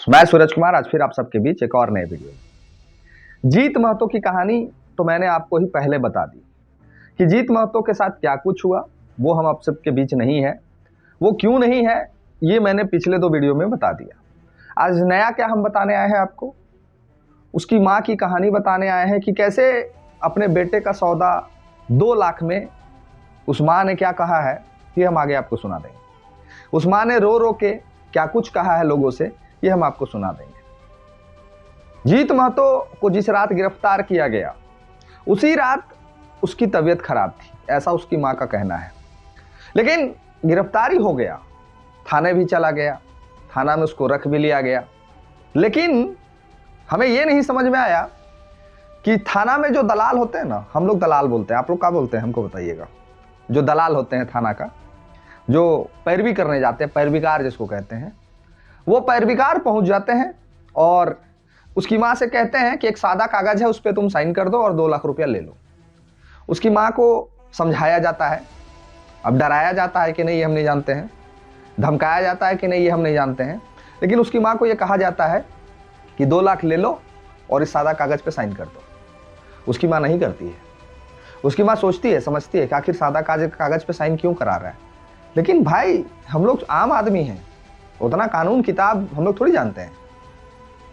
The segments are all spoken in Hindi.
मैं सूरज कुमार आज फिर आप सबके बीच एक और नए वीडियो। जीत महतो की कहानी तो मैंने आपको ही पहले बता दी कि जीत महतो के साथ क्या कुछ हुआ, वो हम आप सबके बीच नहीं है। वो क्यों नहीं है ये मैंने पिछले 2 वीडियो में बता दिया। आज नया क्या हम बताने आए हैं आपको, उसकी माँ की कहानी बताने आए हैं कि कैसे अपने बेटे का सौदा 2 लाख में उस माँ ने क्या कहा है, ये हम आगे आपको सुना देंगे। उस माँ ने रो रो के क्या कुछ कहा है लोगों से, ये हम आपको सुना देंगे। जीत महतो को जिस रात गिरफ्तार किया गया उसी रात उसकी तबीयत खराब थी, ऐसा उसकी मां का कहना है। लेकिन गिरफ्तारी हो गया, थाने भी चला गया, थाना में उसको रख भी लिया गया। लेकिन हमें यह नहीं समझ में आया कि थाना में जो दलाल होते हैं ना, हम लोग दलाल बोलते हैं, आप लोग क्या बोलते हैं हमको बताइएगा। जो दलाल होते हैं थाना का, जो पैरवी करने जाते हैं, पैरवीकार जिसको कहते हैं, वो पैरवीकार पहुंच जाते हैं और उसकी माँ से कहते हैं कि एक सादा कागज है, उस पर तुम साइन कर दो और 2 लाख रुपया ले लो। उसकी माँ को समझाया जाता है, अब डराया जाता है कि नहीं ये हम नहीं जानते हैं, धमकाया जाता है कि नहीं ये हम नहीं जानते हैं, लेकिन उसकी माँ को ये कहा जाता है कि 2 लाख ले लो और इस सादा कागज पे साइन कर दो। उसकी माँ नहीं करती है। उसकी माँ सोचती है, समझती है कि आखिर सादा कागज पे साइन क्यों करा रहा है। लेकिन भाई हम लोग आम आदमी हैं, उतना कानून किताब हम लोग थोड़ी जानते हैं।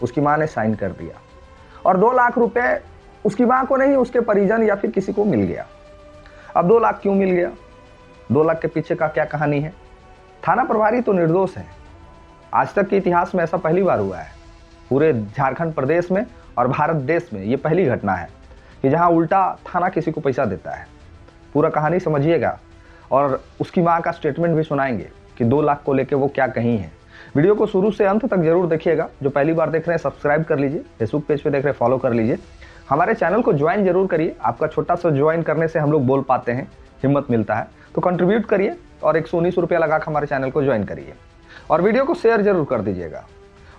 उसकी माँ ने साइन कर दिया और 2 लाख रुपए उसकी माँ को नहीं, उसके परिजन या फिर किसी को मिल गया। अब 2 लाख क्यों मिल गया, 2 लाख के पीछे का क्या कहानी है। थाना प्रभारी तो निर्दोष है। आज तक के इतिहास में ऐसा पहली बार हुआ है, पूरे झारखंड प्रदेश में और भारत देश में ये पहली घटना है कि जहाँ उल्टा थाना किसी को पैसा देता है। पूरा कहानी समझिएगा और उसकी माँ का स्टेटमेंट भी सुनाएंगे कि 2 लाख को लेके वो क्या कही है। वीडियो को शुरू से अंत तक जरूर देखिएगा। जो पहली बार देख रहे हैं सब्सक्राइब कर लीजिए, फेसबुक पेज पे देख रहे हैं फॉलो कर लीजिए, हमारे चैनल को ज्वाइन जरूर करिए। आपका छोटा सा ज्वाइन करने से हम लोग बोल पाते हैं, हिम्मत मिलता है, तो कंट्रीब्यूट करिए और 119 रुपया लगा हमारे चैनल को ज्वाइन करिए और वीडियो को शेयर जरूर कर दीजिएगा।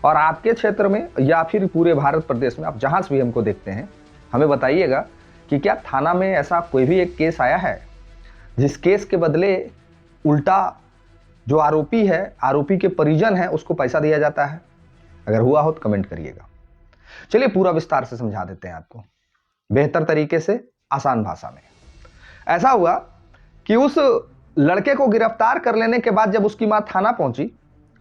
और आपके क्षेत्र में या फिर पूरे भारत प्रदेश में आप जहाँ से भी हमको देखते हैं, हमें बताइएगा कि क्या थाना में ऐसा कोई भी एक केस आया है जिस केस के बदले उल्टा जो आरोपी है, आरोपी के परिजन है, उसको पैसा दिया जाता है। अगर हुआ हो तो कमेंट करिएगा। चलिए पूरा विस्तार से समझा देते हैं आपको, बेहतर तरीके से, आसान भाषा में। ऐसा हुआ कि उस लड़के को गिरफ्तार कर लेने के बाद जब उसकी माँ थाना पहुंची,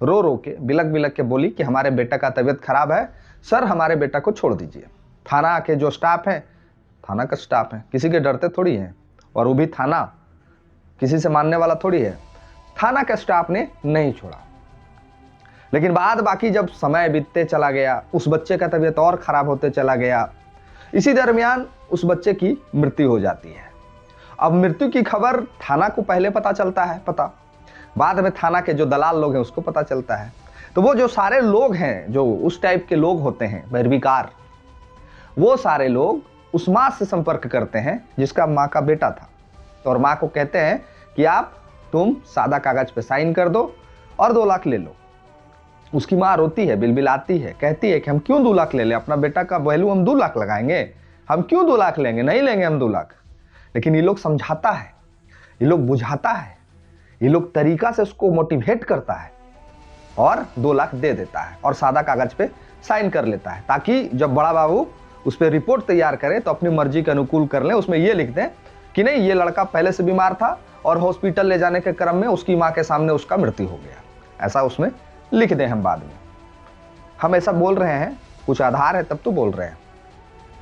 रो रो के बिलक बिलक के बोली कि हमारे बेटा का तबीयत खराब है, सर हमारे बेटा को छोड़ दीजिए। थाना के जो स्टाफ है, थाना का स्टाफ है, किसी के डरते थोड़ी हैं, और वो भी थाना किसी से मानने वाला थोड़ी है। थाना के स्टाफ ने नहीं छोड़ा। लेकिन बाद बाकी जब समय बीतते चला गया, उस बच्चे का तबीयत और खराब होते चला गया। इसी दरमियान उस बच्चे की मृत्यु हो जाती है। अब मृत्यु की खबर थाना को पहले पता चलता है, बाद में थाना के जो दलाल लोग हैं उसको पता चलता है। तो वो जो सारे लोग हैं, जो उस टाइप के लोग होते हैं पैरवीकार, वो सारे लोग उस माँ से संपर्क करते हैं जिसका माँ का बेटा था, और माँ को कहते हैं कि तुम सादा कागज पे साइन कर दो और 2 लाख ले लो। उसकी माँ रोती है, बिलबिलाती है, कहती है कि हम क्यों 2 लाख ले लें, अपना बेटा का वैल्यू हम 2 लाख लगाएंगे, हम क्यों 2 लाख लेंगे, नहीं लेंगे हम 2 लाख। लेकिन ये लोग समझाता है, ये लोग बुझाता है, ये लोग तरीका से उसको मोटिवेट करता है और 2 लाख दे देता है और सादा कागज पे साइन कर लेता है, ताकि जब बड़ा बाबू उस पर रिपोर्ट तैयार करें तो अपनी मर्जी के अनुकूल कर लें। उसमें ये लिख दें कि नहीं, ये लड़का पहले से बीमार था और हॉस्पिटल ले जाने के क्रम में उसकी माँ के सामने उसका मृत्यु हो गया, ऐसा उसमें लिख दें हम बाद में। हम ऐसा बोल रहे हैं, कुछ आधार है तब तो बोल रहे हैं।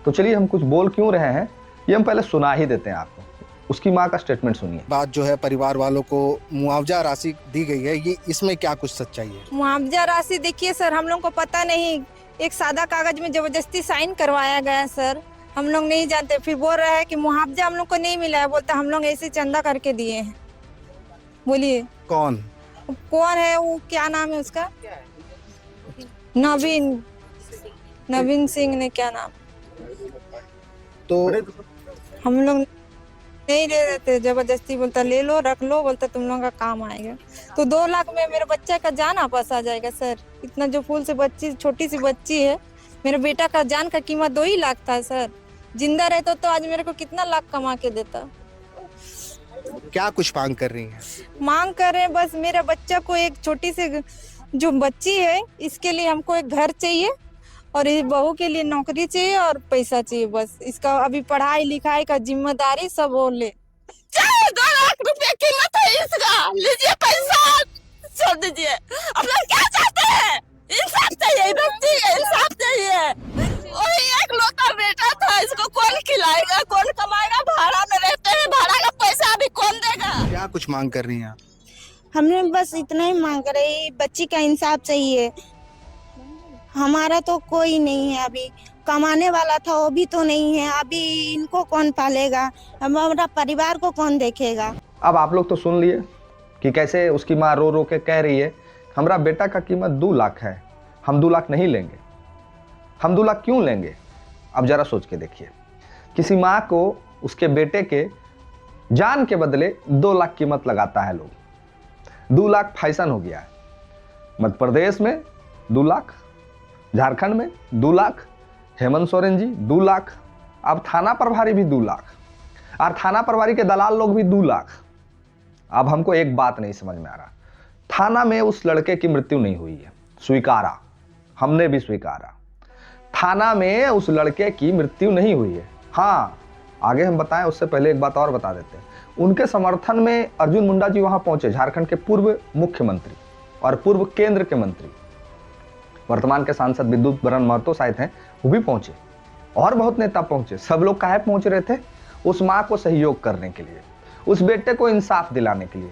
तो चलिए हम कुछ बोल क्यों रहे हैं ये हम पहले सुना ही देते हैं आपको। उसकी माँ का स्टेटमेंट सुनिए। बात जो है, परिवार वालों को मुआवजा राशि दी गई है, ये इसमें क्या कुछ सच्चाई है? मुआवजा राशि देखिए सर, हम लोग को पता नहीं, एक सादा कागज में जबरदस्ती साइन करवाया गया सर, हम लोग नहीं जानते। फिर बोल रहा है कि मुआवजा हम लोग को नहीं मिला है, बोलता हम लोग ऐसे चंदा करके दिए हैं। बोलिए कौन है वो, क्या नाम है उसका, नवीन सिंह ने, क्या नाम। तो हम लोग नहीं ले देते, जबरदस्ती बोलता ले लो, रख लो, बोलता तुम लोगों का काम आएगा। तो 2 लाख में मेरे बच्चे का जान वापस आ जाएगा सर। इतना जो फूल से बच्ची, छोटी सी बच्ची है, मेरे बेटा का जान का कीमत 2 ही लाख था सर। जिंदा रहता तो आज मेरे को कितना लाख कमा के देता। क्या कुछ मांग कर रही हैं? मांग कर रहे हैं बस मेरा बच्चा को एक छोटी सी जो बच्ची है इसके लिए हमको एक घर चाहिए और इस बहू के लिए नौकरी चाहिए और पैसा चाहिए, बस इसका अभी पढ़ाई लिखाई का जिम्मेदारी सब वो ले। 2 लाख रुपए कीमत है इसका, लीजिए पैसा, छोड़ दीजिए। अब लोग क्या चाहते हैं? इंसाफ चाहिए, बच्ची इंसाफ चाहिए। वही एक लौता बेटा था, इसको कौन खिलाएगा, कौन कमाएगा? भाड़ा में रहते हैं, भाड़ा का पैसा अभी कौन देगा? क्या कुछ मांग कर रही हैं आप? हमने बस इतना ही मांग रहे, बच्ची का इंसाफ चाहिए। हमारा तो कोई नहीं है, अभी कमाने वाला था वो भी तो नहीं है, अभी इनको कौन पालेगा, हमारा परिवार को कौन देखेगा। अब आप लोग तो सुन लिए कि कैसे उसकी माँ रो रो के कह रही है हमारा बेटा का कीमत 2 लाख है, हम 2 लाख नहीं लेंगे। हम 2 लाख क्यों लेंगे? अब जरा सोच के देखिए, किसी माँ को उसके बेटे के जान के बदले 2 लाख कीमत लगाता है लोग। 2 लाख फैशन हो गया है। मध्य प्रदेश में 2 लाख, झारखंड में 2 लाख, हेमंत सोरेन जी 2 लाख, अब थाना प्रभारी भी 2 लाख, और थाना प्रभारी के दलाल लोग भी 2 लाख। अब हमको एक बात नहीं समझ में आ रहा, थाना में उस लड़के की मृत्यु नहीं हुई है, स्वीकारा, हमने भी स्वीकारा, थाना में उस लड़के की मृत्यु नहीं हुई है। हाँ, आगे हम बताएं उससे पहले एक बात और बता देते हैं। उनके समर्थन में अर्जुन मुंडा जी वहां पहुंचे, झारखंड के पूर्व मुख्यमंत्री और पूर्व केंद्र के मंत्री, वर्तमान के सांसद विद्युत बरण महतो शायद हैं, वो भी पहुंचे और बहुत नेता पहुंचे। सब लोग काहे पहुंच रहे थे? उस मां को सहयोग करने के लिए, उस बेटे को इंसाफ दिलाने के लिए।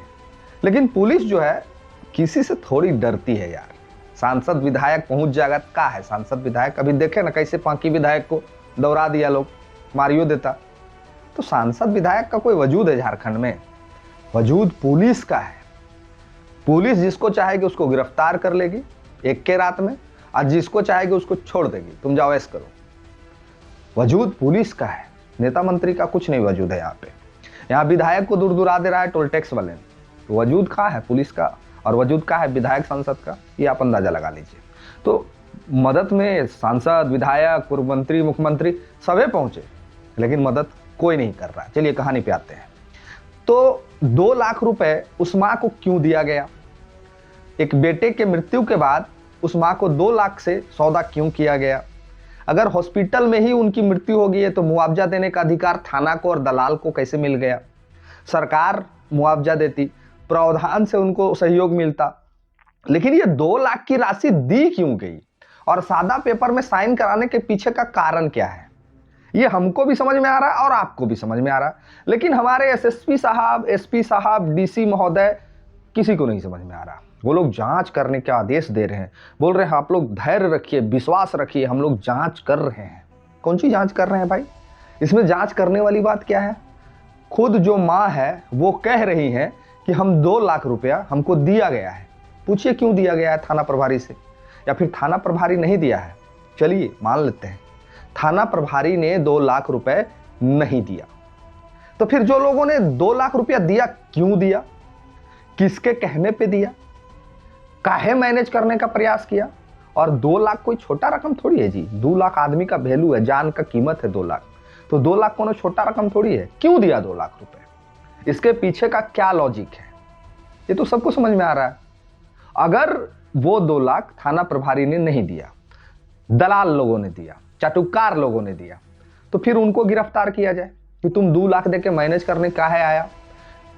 लेकिन पुलिस जो है किसी से थोड़ी डरती है यार। सांसद विधायक पहुंच जाएगा, क्या है सांसद विधायक, अभी देखे ना कैसे पांकी विधायक को दौड़ा दिया, लोग मारियो देता। तो सांसद विधायक का कोई वजूद है झारखंड में? वजूद पुलिस का है। पुलिस जिसको चाहेगी उसको गिरफ्तार कर लेगी एक के रात में, और जिसको चाहेगी उसको छोड़ देगी, तुम जाओ ऐसा करो। वजूद पुलिस का है, नेता मंत्री का कुछ नहीं वजूद है यहाँ पे। यहाँ विधायक को दूर दूरा दे रहा है टोल टैक्स वाले, तो वजूद कहाँ है पुलिस का, और वजूद कहाँ है विधायक सांसद का, ये आप अंदाजा लगा लीजिए। तो मदद में सांसद, विधायक, पूर्व मंत्री, मुख्यमंत्री सभी पहुंचे, लेकिन मदद कोई नहीं कर रहा। चलिए कहानी पे आते हैं। तो 2 लाख रुपए उस माँ को क्यों दिया गया? एक बेटे के मृत्यु के बाद उस माँ को 2 लाख से सौदा क्यों किया गया? अगर हॉस्पिटल में ही उनकी मृत्यु हो गई है तो मुआवजा देने का अधिकार थाना को और दलाल को कैसे मिल गया? सरकार मुआवजा देती, प्रावधान से उनको सहयोग मिलता, लेकिन ये 2 लाख की राशि दी क्यों गई? और सादा पेपर में साइन कराने के पीछे का कारण क्या है? ये हमको भी समझ में आ रहा है और आपको भी समझ में आ रहा है, लेकिन हमारे एसएसपी साहब, एसपी साहब, डीसी महोदय किसी को नहीं समझ में आ रहा। वो लोग जांच करने के आदेश दे रहे हैं, बोल रहे हैं आप लोग धैर्य रखिए, विश्वास रखिए, हम लोग जांच कर रहे हैं। कौन सी जांच कर रहे हैं भाई? इसमें जांच करने वाली बात क्या है? खुद जो माँ है वो कह रही है कि हम 2 लाख रुपया हमको दिया गया है। पूछिए क्यों दिया गया है थाना प्रभारी से, या फिर थाना प्रभारी नहीं दिया है? चलिए मान लेते हैं थाना प्रभारी ने 2 लाख रुपए नहीं दिया, तो फिर जो लोगों ने 2 लाख रुपया दिया क्यों दिया? किसके कहने पे दिया? काहे मैनेज करने का प्रयास किया? और 2 लाख कोई छोटा रकम थोड़ी है जी। 2 लाख आदमी का वैल्यू है, जान का कीमत है 2 लाख, तो 2 लाख कोनो छोटा रकम थोड़ी है। क्यों दिया 2 लाख रुपए? इसके पीछे का क्या लॉजिक है, ये तो सबको समझ में आ रहा है। अगर वो 2 लाख थाना प्रभारी ने नहीं दिया, दलाल लोगों ने दिया, चाटुकार लोगों ने दिया, तो फिर उनको गिरफ्तार किया जाए कि तुम 2 लाख देके मैनेज करने काहे आया,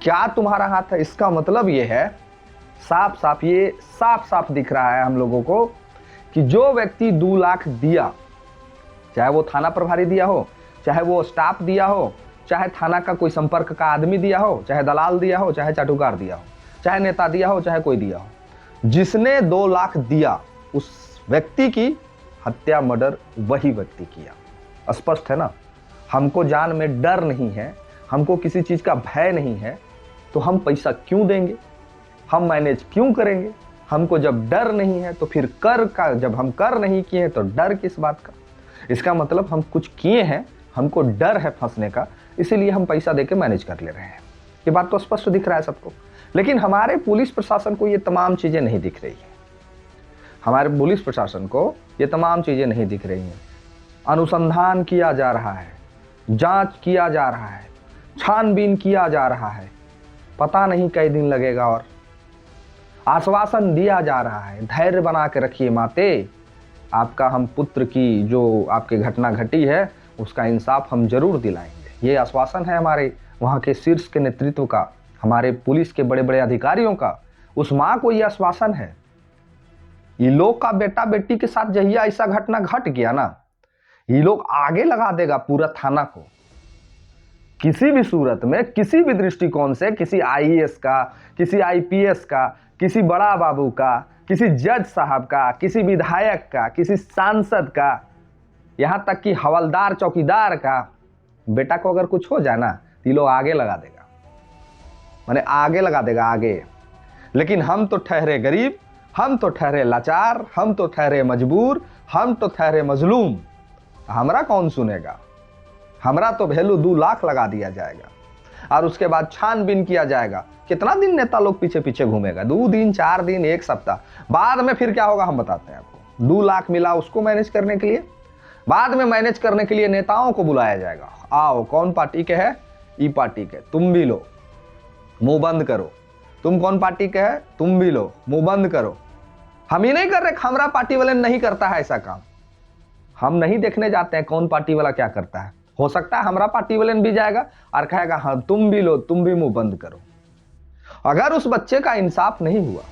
क्या तुम्हारा हाथ है? इसका मतलब ये है, साफ साफ दिख रहा है हम लोगों को कि जो व्यक्ति 2 लाख दिया, चाहे वो थाना प्रभारी दिया हो, चाहे वो स्टाफ दिया हो, चाहे थाना का कोई संपर्क का आदमी दिया हो, चाहे दलाल दिया हो, चाहे चाटुकार दिया हो, चाहे नेता दिया हो, चाहे कोई दिया हो, जिसने 2 लाख दिया उस व्यक्ति की हत्या, मर्डर वही व्यक्ति किया। स्पष्ट है ना? हमको जान में डर नहीं है, हमको किसी चीज का भय नहीं है, तो हम पैसा क्यों देंगे? हम मैनेज क्यों करेंगे? हमको जब डर नहीं है तो फिर जब हम कर नहीं किए हैं तो डर किस बात का? इसका मतलब हम कुछ किए हैं, हमको डर है फंसने का, इसीलिए हम पैसा देके मैनेज कर ले रहे हैं। ये बात तो स्पष्ट दिख रहा है सबको। लेकिन हमारे पुलिस प्रशासन को ये तमाम चीजें नहीं दिख रही है। हमारे पुलिस प्रशासन को ये तमाम चीजें नहीं दिख रही हैं। अनुसंधान किया जा रहा है, जांच किया जा रहा है, छानबीन किया जा रहा है, पता नहीं कई दिन लगेगा। आश्वासन दिया जा रहा है, धैर्य बना के रखिए माते, आपका हम पुत्र की जो आपकी घटना घटी है उसका इंसाफ हम जरूर दिलाएंगे। ये आश्वासन है हमारे वहाँ के शीर्ष के नेतृत्व का, हमारे पुलिस के बड़े बड़े अधिकारियों का। उस माँ को ये आश्वासन है। ये लोग का बेटा बेटी के साथ जहिया ऐसा घटना घट गया ना, ये लोग आगे लगा देगा पूरा थाना को, किसी भी सूरत में, किसी भी दृष्टिकोण से, किसी आईएएस का, किसी आईपीएस का, किसी बड़ा बाबू का, किसी जज साहब का, किसी विधायक का, किसी सांसद का, यहाँ तक कि हवलदार चौकीदार का बेटा को अगर कुछ हो जाए ना तो ये लोग आगे लगा देगा, माने आगे लगा देगा आगे। लेकिन हम तो ठहरे गरीब, हम तो ठहरे लाचार, हम तो ठहरे मजबूर, हम तो ठहरे मजलूम, हमरा कौन सुनेगा? हमरा तो वैल्यू 2 लाख लगा दिया जाएगा और उसके बाद छानबीन किया जाएगा। कितना दिन नेता लोग पीछे पीछे घूमेगा? 2 दिन, 4 दिन, 1 सप्ताह, बाद में फिर क्या होगा हम बताते हैं आपको। 2 लाख मिला उसको मैनेज करने के लिए, बाद में मैनेज करने के लिए नेताओं को बुलाया जाएगा, आओ कौन पार्टी के है? ई पार्टी के, तुम भी लो, मुंह बंद करो। तुम कौन पार्टी के है? तुम भी लो, मुंह बंद करो। हम ही नहीं कर रहे, हमरा पार्टी वाले नहीं करता है ऐसा काम। हम नहीं देखने जाते हैं कौन पार्टी वाला क्या करता है। हो सकता है हमरा पार्टी वाले भी जाएगा और कहेगा हाँ तुम भी लो, तुम भी मुंह बंद करो। अगर उस बच्चे का इंसाफ नहीं हुआ,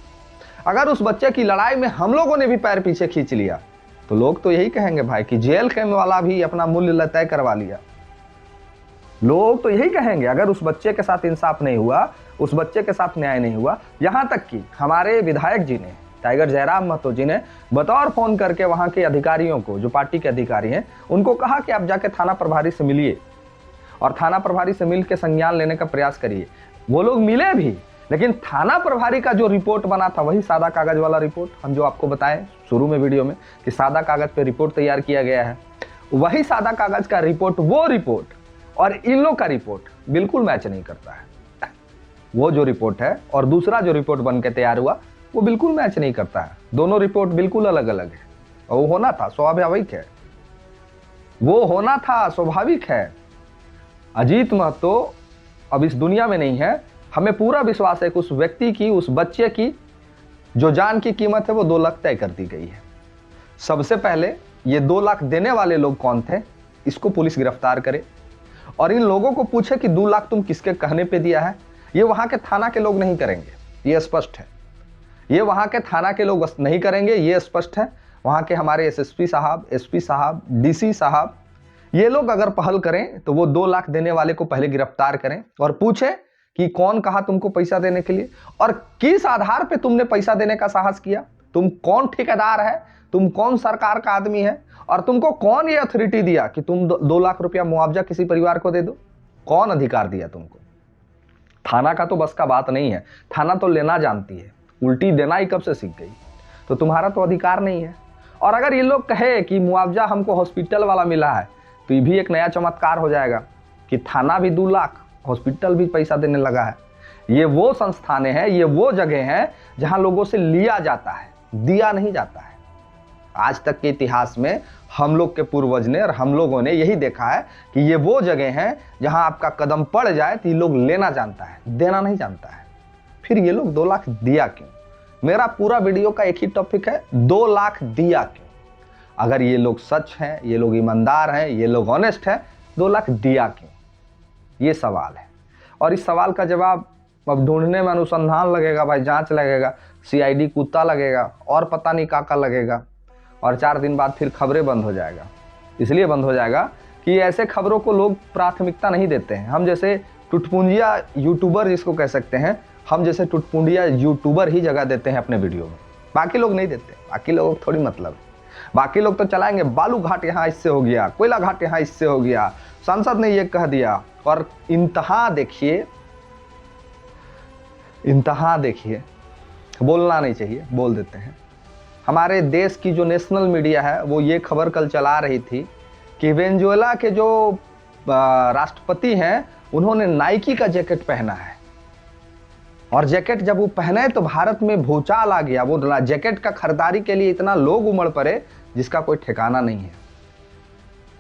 अगर उस बच्चे की लड़ाई में हम लोगों ने भी पैर पीछे खींच लिया, तो लोग तो यही कहेंगे भाई कि जेल के वाला भी अपना मूल्य तय करवा लिया। लोग तो यही कहेंगे अगर उस बच्चे के साथ इंसाफ नहीं हुआ, उस बच्चे के साथ न्याय नहीं हुआ। यहां तक कि हमारे विधायक जी ने, टाइगर जयराम महतो जी ने बतौर फोन करके वहां के अधिकारियों को, जो पार्टी के अधिकारी हैं, उनको कहा कि आप जाके थाना प्रभारी से मिलिए और थाना प्रभारी से मिल के संज्ञान लेने का प्रयास करिए। वो लोग मिले भी, लेकिन थाना प्रभारी का जो रिपोर्ट बना था वही सादा कागज वाला रिपोर्ट, हम जो आपको बताएं शुरू में वीडियो में कि सादा कागज पे रिपोर्ट तैयार किया गया है, वही सादा कागज का रिपोर्ट, वो रिपोर्ट और इन लोग का रिपोर्ट बिल्कुल मैच नहीं करता है। वो जो रिपोर्ट है और दूसरा जो रिपोर्ट बन के तैयार हुआ वो बिल्कुल मैच नहीं करता है। दोनों रिपोर्ट बिल्कुल अलग अलग है और वो होना था, स्वाभाविक है, वो होना था, स्वाभाविक है। अजीत महतो अब इस दुनिया में नहीं है। हमें पूरा विश्वास है कि उस व्यक्ति की, उस बच्चे की जो जान की कीमत है वो 2 लाख तय कर दी गई है। सबसे पहले ये 2 लाख देने वाले लोग कौन थे, इसको पुलिस गिरफ्तार करे और इन लोगों को पूछे कि 2 लाख तुम किसके कहने पे दिया है। ये वहां के थाना के लोग नहीं करेंगे, ये स्पष्ट है। ये वहां के थाना के लोग नहीं करेंगे, ये स्पष्ट है। वहां के हमारे एसएसपी साहब, एसपी साहब, डीसी साहब, ये लोग अगर पहल करें तो वो 2 लाख देने वाले को पहले गिरफ्तार करें और पूछे कि कौन कहा तुमको पैसा देने के लिए और किस आधार पे तुमने पैसा देने का साहस किया। तुम कौन ठेकेदार है, तुम कौन सरकार का आदमी है और तुमको कौन ये अथॉरिटी दिया कि तुम 2 लाख रुपया मुआवजा किसी परिवार को दे दो? कौन अधिकार दिया तुमको? थाना का तो बस का बात नहीं है, थाना तो लेना जानती है, उल्टी देना ही कब से सीख गई, तो तुम्हारा तो अधिकार नहीं है। और अगर ये लोग कहे कि मुआवजा हमको हॉस्पिटल वाला मिला है तो ये भी एक नया चमत्कार हो जाएगा कि थाना भी 2 लाख, हॉस्पिटल भी पैसा देने लगा है। ये वो संस्थानें हैं, ये वो जगह हैं जहां लोगों से लिया जाता है, दिया नहीं जाता है। आज तक के इतिहास में हम लोग के पूर्वज ने और हम लोगों ने यही देखा है कि ये वो जगह हैं जहां आपका कदम पड़ जाए तो ये लोग लेना जानता है, देना नहीं जानता है। फिर ये लोग 2 लाख दिया क्यों? मेरा पूरा वीडियो का एक ही टॉपिक है, 2 लाख दिया क्यों? अगर ये लोग सच हैं, ये लोग ईमानदार हैं, ये लोग ऑनेस्ट हैं, 2 लाख दिया क्यों? ये सवाल है और इस सवाल का जवाब अब ढूंढने में अनुसंधान लगेगा भाई, जांच लगेगा, सीआईडी कुत्ता लगेगा और पता नहीं काका लगेगा और 4 दिन बाद फिर खबरें बंद हो जाएगा। इसलिए बंद हो जाएगा कि ऐसे खबरों को लोग प्राथमिकता नहीं देते हैं। हम जैसे टुटपुंजिया यूट्यूबर जिसको कह सकते हैं, हम जैसे टुटपुंजिया यूट्यूबर ही जगह देते हैं अपने वीडियो में, बाकी लोग नहीं देते। बाकी लोगों को थोड़ी मतलब है, बाकी लोग तो चलाएंगे बालू घाट यहाँ इससे हो गया, कोयला घाट यहाँ इससे हो गया, सांसद ने ये कह दिया। और इंतहा देखिए, इंतहा देखिए, बोलना नहीं चाहिए, बोल देते हैं। हमारे देश की जो नेशनल मीडिया है वो ये खबर कल चला रही थी कि वेनेजुएला के जो राष्ट्रपति हैं उन्होंने नाइकी का जैकेट पहना है और जैकेट जब वो पहने तो भारत में भूचाल आ गया। वो जैकेट का खरीदारी के लिए इतना लोग उमड़ पड़े जिसका कोई ठिकाना नहीं है।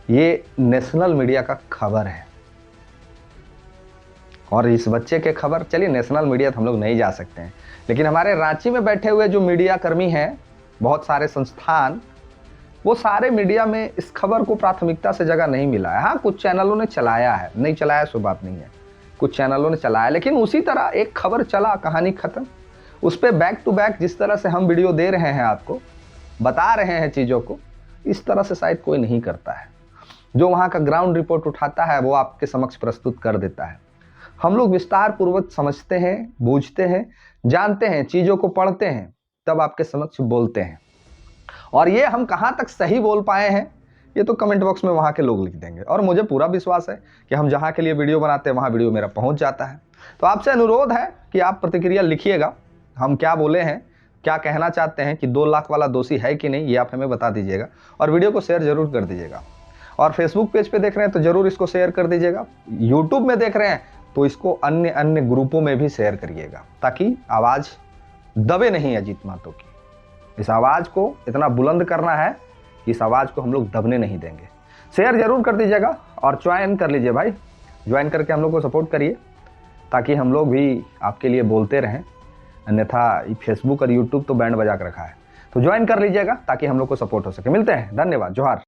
ये नेशनल मीडिया का खबर है और इस बच्चे के खबर, चलिए नेशनल मीडिया तो हम लोग नहीं जा सकते हैं, लेकिन हमारे रांची में बैठे हुए जो मीडिया कर्मी हैं, बहुत सारे संस्थान, वो सारे मीडिया में इस खबर को प्राथमिकता से जगह नहीं मिला है। हाँ, कुछ चैनलों ने चलाया है, नहीं चलाया सो बात नहीं है, कुछ चैनलों ने चलाया, लेकिन उसी तरह एक खबर चला, कहानी खत्म। उस पर बैक टू बैक जिस तरह से हम वीडियो दे रहे हैं, आपको बता रहे हैं चीज़ों को, इस तरह से शायद कोई नहीं करता है। जो वहाँ का ग्राउंड रिपोर्ट उठाता है वो आपके समक्ष प्रस्तुत कर देता है। हम लोग विस्तार पूर्वक समझते हैं, बूझते हैं, जानते हैं, चीज़ों को पढ़ते हैं, तब आपके समक्ष बोलते हैं। और ये हम कहाँ तक सही बोल पाए हैं, ये तो कमेंट बॉक्स में वहाँ के लोग लिख देंगे। और मुझे पूरा विश्वास है कि हम जहाँ के लिए वीडियो बनाते हैं वहाँ वीडियो मेरा पहुँच जाता है। तो आपसे अनुरोध है कि आप प्रतिक्रिया लिखिएगा, हम क्या बोले हैं, क्या कहना चाहते हैं, कि 2 लाख वाला दोषी है कि नहीं, ये आप हमें बता दीजिएगा। और वीडियो को शेयर जरूर कर दीजिएगा। और फेसबुक पेज पे देख रहे हैं तो जरूर इसको शेयर कर दीजिएगा। यूट्यूब में देख रहे हैं तो इसको अन्य अन्य ग्रुपों में भी शेयर करिएगा, ताकि आवाज़ दबे नहीं अजीत महतो की। इस आवाज़ को इतना बुलंद करना है कि इस आवाज़ को हम लोग दबने नहीं देंगे। शेयर जरूर कर दीजिएगा और ज्वाइन कर लीजिए भाई, ज्वाइन करके हम लोग को सपोर्ट करिए, ताकि हम लोग भी आपके लिए बोलते रहें। अन्यथा फेसबुक और यूट्यूब तो बैंड बजा कर रखा है। तो ज्वाइन कर लीजिएगा ताकि हम लोग को सपोर्ट हो सके। मिलते हैं, धन्यवाद, जोहार।